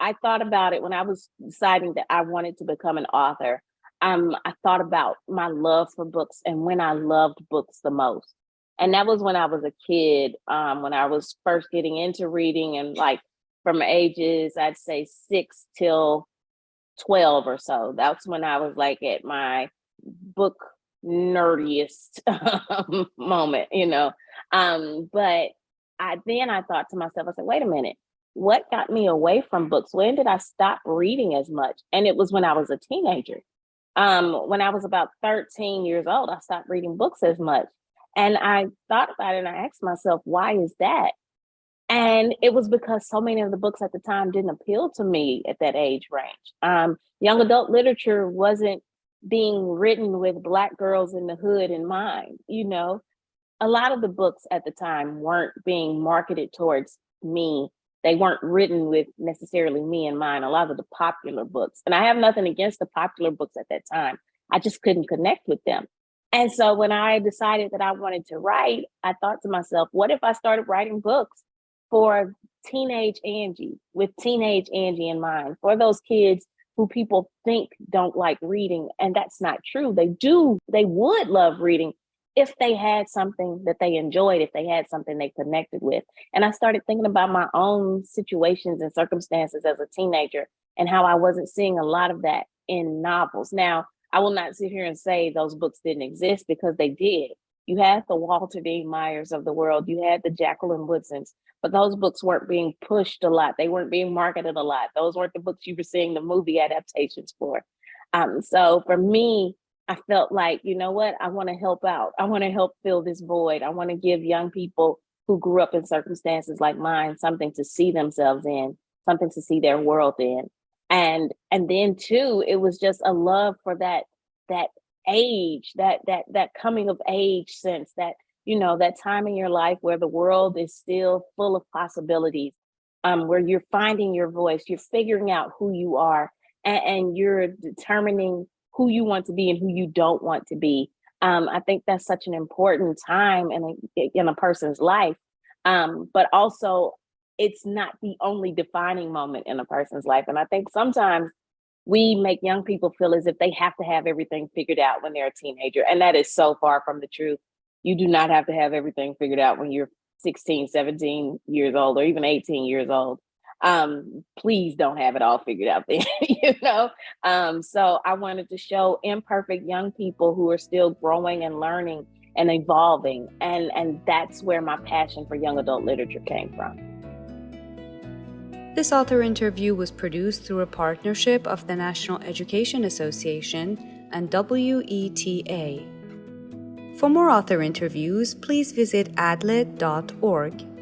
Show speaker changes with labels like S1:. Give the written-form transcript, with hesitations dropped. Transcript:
S1: I thought about it when I was deciding that I wanted to become an author. I thought about my love for books and when I loved books the most. And that was when I was a kid, when I was first getting into reading, and like from ages, I'd say 6 till 12 or so. That's when I was like at my book nerdiest moment, you know. But I thought to myself, I said, wait a minute, what got me away from books? When did I stop reading as much? And it was when I was a teenager. When I was about 13 years old, I stopped reading books as much. And I thought about it and I asked myself, why is that? And it was because so many of the books at the time didn't appeal to me at that age range. Young adult literature wasn't being written with Black girls in the hood in mind. You know, a lot of the books at the time weren't being marketed towards me. They weren't written with necessarily me in mind. A lot of the popular books, and I have nothing against the popular books at that time, I just couldn't connect with them. And so when I decided that I wanted to write, I thought to myself, what if I started writing books for teenage Angie, with teenage Angie in mind, for those kids who people think don't like reading? And that's not true. They would love reading if they had something that they enjoyed, if they had something they connected with. And I started thinking about my own situations and circumstances as a teenager and how I wasn't seeing a lot of that in novels. Now, I will not sit here and say those books didn't exist, because they did. You had the Walter D. Myers of the world, you had the Jacqueline Woodsons, but those books weren't being pushed a lot. They weren't being marketed a lot. Those weren't the books you were seeing the movie adaptations for. So for me, I felt like, you know what, I want to help out. I want to help fill this void. I want to give young people who grew up in circumstances like mine something to see themselves in, something to see their world in. And then too, it was just a love for that age, that coming of age sense, that, you know, that time in your life where the world is still full of possibilities, where you're finding your voice, you're figuring out who you are, and you're determining who you want to be and who you don't want to be. I think that's such an important time in a person's life. But also, it's not the only defining moment in a person's life. And I think sometimes we make young people feel as if they have to have everything figured out when they're a teenager. And that is so far from the truth. You do not have to have everything figured out when you're 16, 17 years old, or even 18 years old. Please don't have it all figured out then, you know? So I wanted to show imperfect young people who are still growing and learning and evolving. And that's where my passion for young adult literature came from.
S2: This author interview was produced through a partnership of the National Education Association and WETA. For more author interviews, please visit adlit.org.